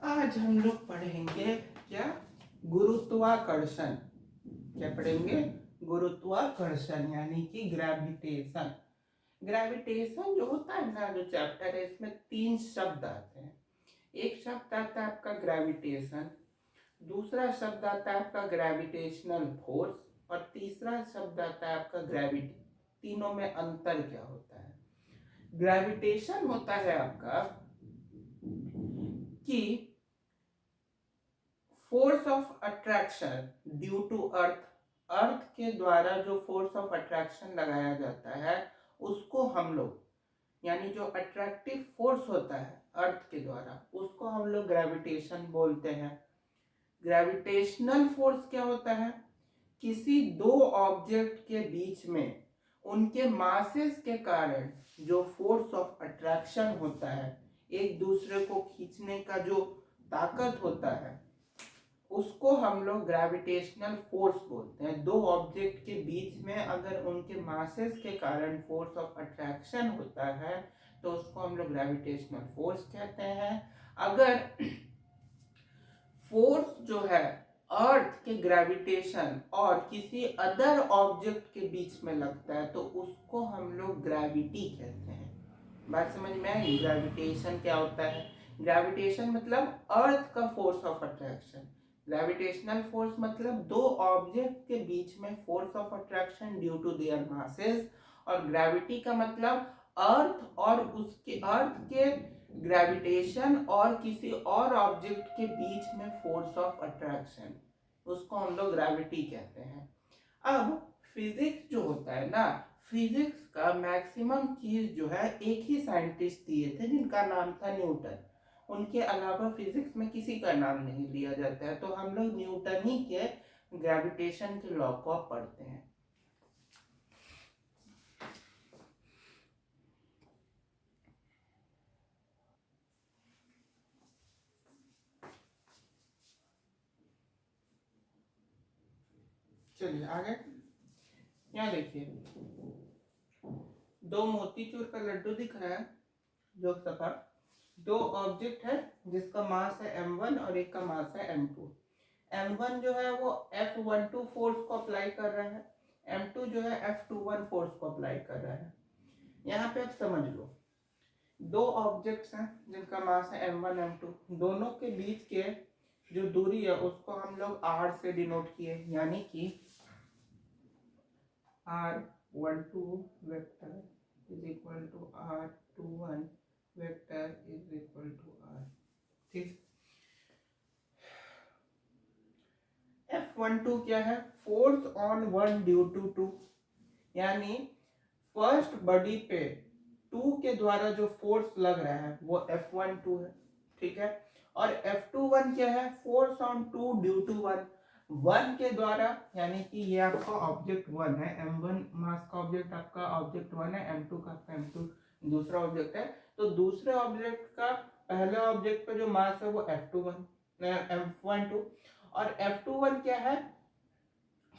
आज हम लोग पढ़ेंगे क्या, गुरुत्वाकर्षण। क्या पढ़ेंगे? गुरुत्वाकर्षण यानी कि ग्रेविटेशन। ग्रेविटेशन जो होता है ना, जो चैप्टर है, इसमें 3 शब्द आते हैं। एक शब्द आता है आपका ग्रेविटेशन, दूसरा शब्द आता है आपका ग्रेविटेशनल फोर्स, और तीसरा शब्द आता है आपका ग्रेविटी। तीनों में अंतर क्या होता है? ग्रेविटेशन होता है आपका कि force of attraction due to earth. Earth के द्वारा जो फोर्स ऑफ अट्रैक्शन लगाया जाता है उसको हम लोग, यानी जो अट्रैक्टिव फोर्स होता है अर्थ के द्वारा, उसको हम लोग ग्रेविटेशन बोलते हैं। ग्रेविटेशनल फोर्स क्या होता है? किसी दो ऑब्जेक्ट के बीच में उनके मासेस के कारण जो फोर्स ऑफ अट्रैक्शन होता है, एक दूसरे को खींचने का जो ताकत होता है, उसको हम लोग ग्रेविटेशनल फोर्स बोलते हैं। दो ऑब्जेक्ट के बीच में अगर उनके मासेस के कारण फोर्स ऑफ अट्रैक्शन होता है तो उसको हम लोग ग्रेविटेशनल फोर्स कहते हैं। अगर फोर्स जो है अर्थ के ग्रेविटेशन और किसी अदर ऑब्जेक्ट के बीच में लगता है तो उसको हम लोग ग्रेविटी कहते हैं। बात समझ में आई? ग्रेविटेशन क्या होता है? ग्रेविटेशन मतलब अर्थ का force of attraction. Gravitational force मतलब दो ऑब्जेक्ट के बीच में force of attraction due to their masses. और ग्रेविटी का मतलब अर्थ के ग्रेविटेशन और किसी और ऑब्जेक्ट के बीच में फोर्स ऑफ अट्रैक्शन, उसको हम लोग ग्रेविटी कहते हैं। अब फिजिक्स जो होता है ना, फिजिक्स का मैक्सिमम चीज जो है एक ही साइंटिस्ट दिए थे जिनका नाम था न्यूटन। उनके अलावा फिजिक्स में किसी का नाम नहीं लिया जाता है, तो हम लोग न्यूटन ही के ग्रेविटेशन के लॉ को पढ़ते हैं। चलिए आगे। यहाँ देखिए, दो मोतीचूर का लड्डू दिख रहा है जो सफा। दो ऑब्जेक्ट है जिसका मास है m1 और एक का मास है m2। m1 जो है वो F12 फोर्स को अप्लाई कर रहा है, m2 जो है F21 फोर्स को अप्लाई कर रहा है। यहाँ पे आप समझ लो, दो ऑब्जेक्ट्स हैं जिनका मास है m1 m2, दोनों के बीच के जो दूरी है उसको हम लोग r से डिनोट किए, यानी कि r12 vector is equal to r21 vector is equal to r। ठीक। F12 क्या है? Force on one due to two, यानी फर्स्ट बॉडी पे टू के द्वारा जो फोर्स लग रहा है वो F12 है। ठीक है। और F21 क्या है? Force on two due to one, one के द्वारा, यानी कि ये आपका ऑब्जेक्ट वन है, m1 मास का ऑब्जेक्ट आपका ऑब्जेक्ट वन है, m2 का आपका m2 दूसरा ऑब्जेक्ट है। तो दूसरे ऑब्जेक्ट का पहले ऑब्जेक्ट पे जो मास है वो F12 और F21 क्या है?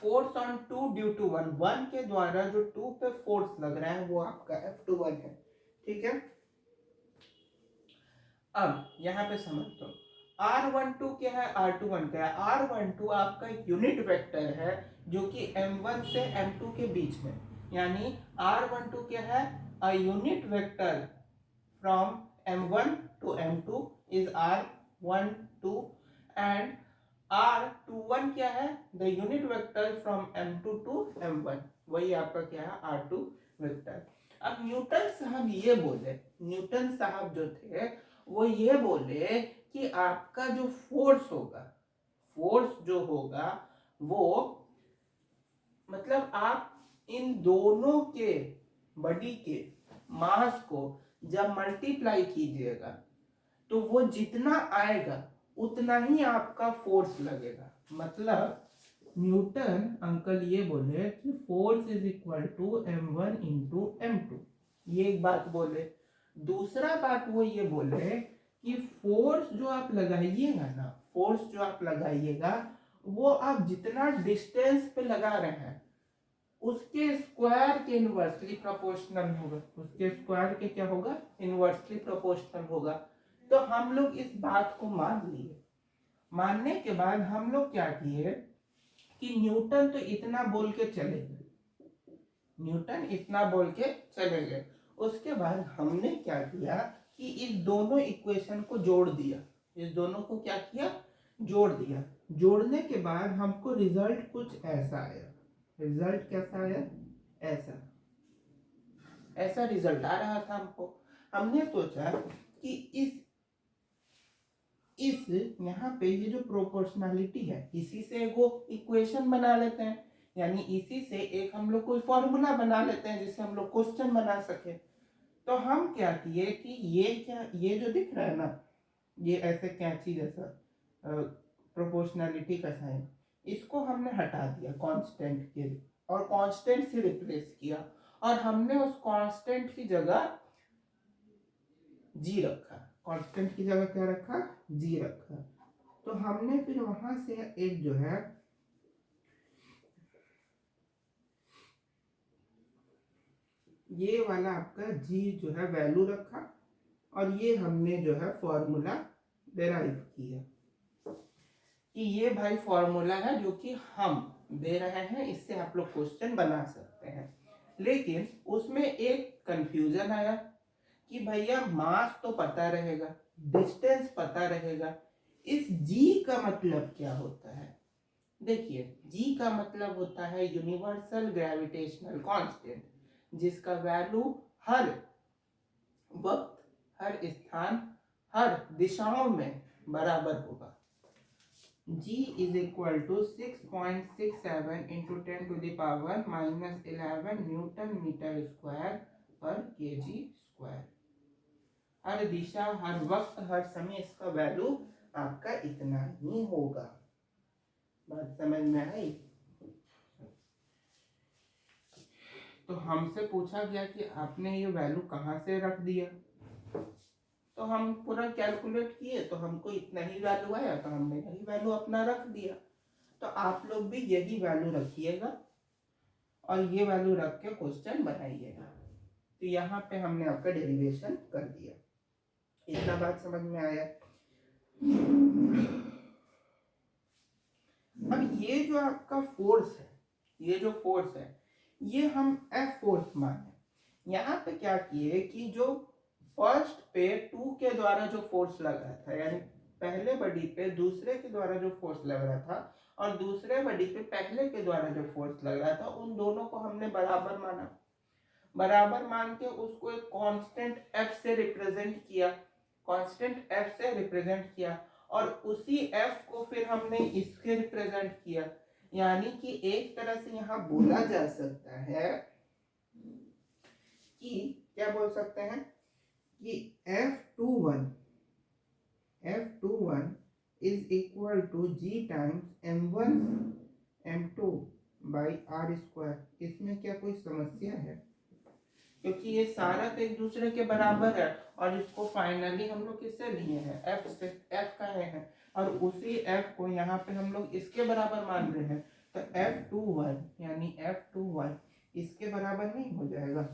Force on two due to one, one के द्वारा जो टू पे फोर्स लग रहा है वो आपका F21 है। ठीक है। अब यहाँ पे समझ लो, R12 क्या है, R21 क्या है? R12 आपका यूनिट वेक्टर है जो कि M1 से M2 के बीच में, यानी R12 क्या है? A unit vector from M1 to M2 is R12 and R21 क्या है? The unit vector from M2 to M1, वही आपका क्या है? R2 vector. अब न्यूटन साहब ये बोले, न्यूटन साहब जो थे वो ये बोले कि आपका जो फोर्स होगा, फोर्स जो होगा वो मतलब आप इन दोनों के बॉडी के मास को जब मल्टीप्लाई कीजिएगा तो वो जितना आएगा उतना ही आपका फोर्स लगेगा। मतलब न्यूटन अंकल ये बोले कि force is equal to m1 into m2, ये एक बात बोले। दूसरा बात वो ये बोले कि फोर्स जो आप लगाइएगा ना, फोर्स जो आप लगाइएगा वो आप जितना डिस्टेंस पे लगा रहे हैं उसके स्क्वायर के इनवर्सली प्रोपोर्शनल होगा, उसके स्क्वायर के क्या होगा? इनवर्सली प्रोपोर्शनल होगा। तो हम लोग इस बात को मान लिए। मानने के बाद हम लोग क्या किए कि न्यूटन तो इतना बोल के चले गए, न्यूटन इतना बोल के चले गए। उसके बाद हमने क्या किया कि इस दोनों इक्वेशन को जोड़ दिया, इस दोनों को क्या किया, जोड़ दिया। जोड़ने के बाद हमको रिजल्ट कुछ ऐसा आया। रिजल्ट कैसा आया, ऐसा ऐसा रिजल्ट आ रहा था हमको। हमने सोचा कि इस यहाँ पे ये जो प्रोपोर्शनलिटी है इसी से वो इक्वेशन बना लेते हैं, यानी इसी से एक हम लोग कोई फॉर्मूला बना लेते हैं जिससे हम लोग क्वेश्चन बना सके। तो हम क्या किए कि ये जो दिख रहा है ना, ये ऐसे कैंची जैसा प्रोपोर्शनलिटी का साइन, इसको हमने हटा दिया कांस्टेंट के, और कांस्टेंट से रिप्लेस किया, और हमने उस कांस्टेंट की जगह जी रखा। कांस्टेंट की जगह क्या रखा, जी रखा। तो हमने फिर वहां से एक जो है ये वाला आपका जी जो है वैल्यू रखा, और ये हमने जो है फॉर्मूला डेराइव किया कि ये भाई फॉर्मूला है जो कि हम दे रहे हैं, इससे आप लोग क्वेश्चन बना सकते हैं। लेकिन उसमें एक कंफ्यूजन आया कि भैया मास तो पता रहेगा, डिस्टेंस पता रहेगा, इस जी का मतलब क्या होता है। देखिए जी का मतलब होता है यूनिवर्सल ग्रेविटेशनल कांस्टेंट, जिसका वैल्यू हर वक्त, हर स्थान, हर दिशाओं में बराबर होगा। G is equal to 6.67 into 10 to the power minus 11 newton metre square पर kg स्क्वायर। हर दिशा, हर वक्त, हर समय इसका वैल्यू आपका इतना ही होगा। बात समझ में आई। तो हमसे पूछा गया कि आपने ये वैल्यू कहाँ से रख दिया, तो हम पूरा कैलकुलेट किए तो हमको इतना ही वैल्यू आया, तो हमने यही वैल्यू अपना रख दिया। तो आप लोग भी यही वैल्यू रखिएगा और ये वैल्यू रख के क्वेश्चन बनाइएगा। तो यहाँ पे हमने आपका डेरिवेशन कर दिया। इतना बात समझ में आया। अब ये जो आपका फोर्स है, ये जो फोर्स है, ये हम F फोर्स माने। यहाँ पे क्या किए कि जो फर्स्ट पे 2 के द्वारा जो फोर्स लग रहा था, यानी पहले बॉडी पे दूसरे के द्वारा जो फोर्स लग रहा था, और दूसरे बॉडी पे पहले के द्वारा जो फोर्स लग रहा था, उन दोनों को हमने बराबर माना। बराबर मान के उसको एक कांस्टेंट F से रिप्रेजेंट किया, कांस्टेंट F से रिप्रेजेंट किया, और उसी F को फिर हमने इसके रिप्रेजेंट किया। यानी कि एक तरह से यहाँ बोला जा सकता है कि क्या बोल सकते हैं कि F21 is equal to G times M1 M2 by R square. इसमें क्या कोई समस्या है, क्योंकि ये सारा तो एक दूसरे के बराबर है, और इसको फाइनली हम लोग किससे लिए हैं, F से, F का है, और उसी F को यहाँ पे हम लोग इसके बराबर मान रहे हैं। तो F21 यानी F21 इसके बराबर नहीं हो जाएगा,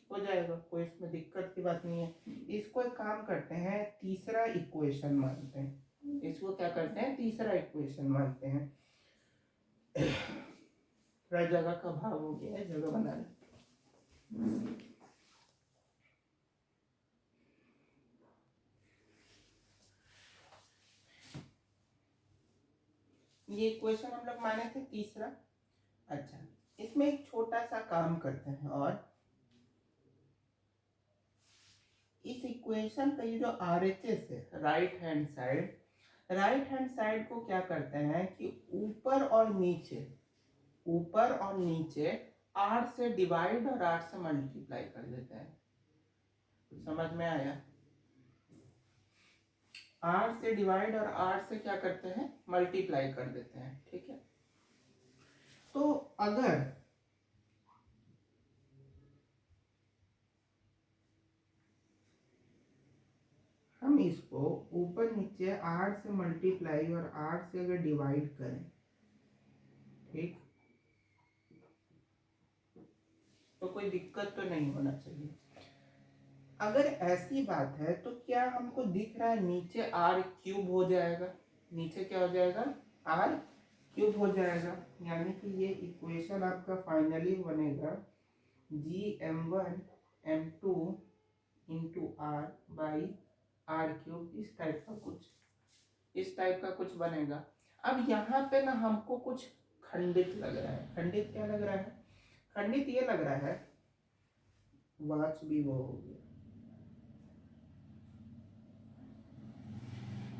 हो जाएगा, कोई इसमें दिक्कत की बात नहीं है। इसको एक काम करते हैं, तीसरा इक्वेशन मानते हैं। इसको क्या करते हैं, तीसरा इक्वेशन मानते हैं। थोड़ा जगह का भाव हो गया है, जगह बना ले। ये इक्वेशन हम लोग माने थे तीसरा। अच्छा, इसमें एक छोटा सा काम करते हैं, और इस इक्वेशन का ये जो RHS है, राइट हैंड साइड को क्या करते हैं कि ऊपर और नीचे R से डिवाइड और R से मल्टीप्लाई कर देते हैं। समझ में आया। R से डिवाइड और R से क्या करते हैं, मल्टीप्लाई कर देते हैं। ठीक है, तो अगर हम इसको ऊपर नीचे R से मल्टीप्लाई और R से अगर डिवाइड करें, ठीक, तो कोई दिक्कत तो नहीं होना चाहिए। अगर ऐसी बात है तो क्या हमको दिख रहा है नीचे आर क्यूब हो जाएगा, नीचे क्या हो जाएगा, आर क्यूब हो जाएगा। यानी कि ये इक्वेशन आपका फाइनली बनेगा GM1 M2 into R by R cube, इस टाइप का कुछ बनेगा। अब यहाँ पे ना हमको कुछ खंडित लग रहा है। खंडित क्या लग रहा है? खंडित ये लग रहा है, वाच भी वो हो गया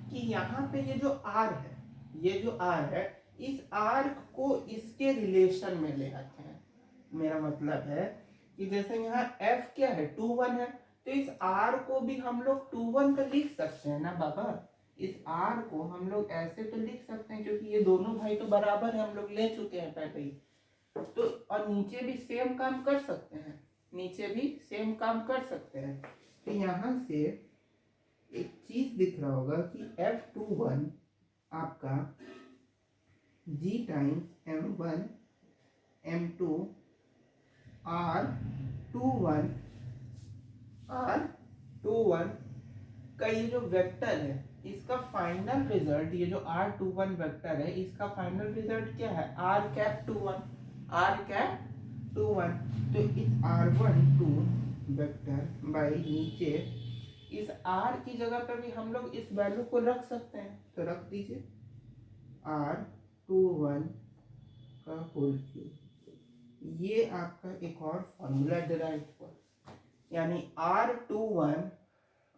कि यहाँ पे ये जो आर है, ये जो आर है, इस आर को इसके रिलेशन में ले आते हैं। मेरा मतलब है कि जैसे यहाँ f क्या है, 2 1 है, तो इस r को भी हम लोग 2 1 का लिख सकते हैं ना बाबा। इस r को हम लोग ऐसे तो लिख सकते हैं क्योंकि ये दोनों भाई तो बराबर है, हम लोग ले चुके हैं पहले ही। तो और नीचे भी सेम काम कर सकते हैं, नीचे भी सेम काम कर सकते हैं। तो यहाँ से एक चीज दिख रहा होगा कि F21 आपका G times M1 M2 R21 का ये जो वेक्टर है, इसका फाइनल रिजल्ट, ये जो R21 वेक्टर है, इसका फाइनल रिजल्ट क्या है, R कैप 21, R कैप 21। तो इस R12 वेक्टर बाई नीचे इस R की जगह पर भी हम लोग इस वैल्यू को रख सकते हैं, तो रख दीजिए R21 का होल क्यूब। ये आपका एक और फॉर्मूला डिराइव हुआ, यानी R21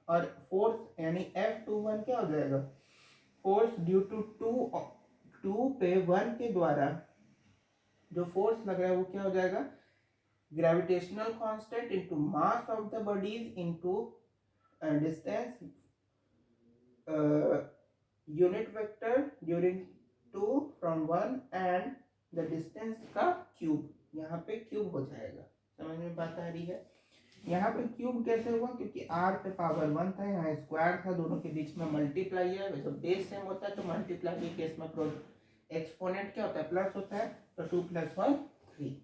और फोर्स यानी F21 क्या हो जाएगा, फोर्स ड्यू टू 2 पे 1 के द्वारा जो फोर्स लग रहा है वो क्या हो जाएगा, gravitational constant into mass of the bodies into distance unit vector during 2 from 1 and the distance का क्यूब। यहाँ पे क्यूब हो जाएगा, समझ में बात आ रही है। यहाँ पे क्यूब कैसे हुआ, क्योंकि r पे पावर 1 था, यहाँ स्क्वायर था, दोनों के बीच में मल्टीप्लाई है। जब बेस सेम होता है तो मल्टीप्लाई के केस में एक्सपोनेंट क्या होता है, प्लस होता है, तो 2 + 1 3।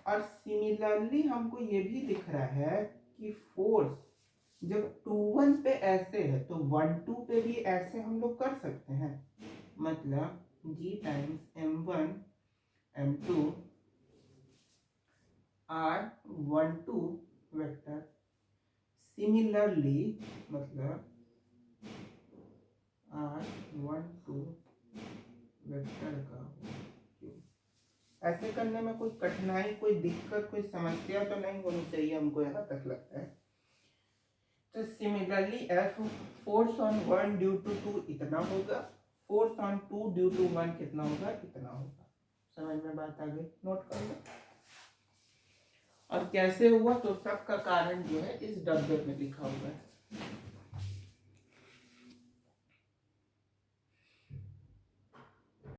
और सिमिलरली हमको ये भी दिख रहा है कि फोर्स जब 2 1 पे ऐसे है तो 1 2 पे भी ऐसे हम लोग कर सकते हैं। मतलब G times M1 M2 R12 vector, similarly मतलब R12 वेक्टर का क्यूब। ऐसे करने में कोई कठिनाई, कोई दिक्कत, कोई समस्या तो नहीं होनी चाहिए, हमको यहाँ तक लगता है। तो similarly F force on 1 due to 2 इतना होगा, फोर्स ऑन 2 ड्यू टू 1 कितना होगा, इतना होगा। समझ में बात आ गई, नोट कर लो। और कैसे हुआ, तो सबका कारण जो है इस डब्बे में लिखा हुआ है।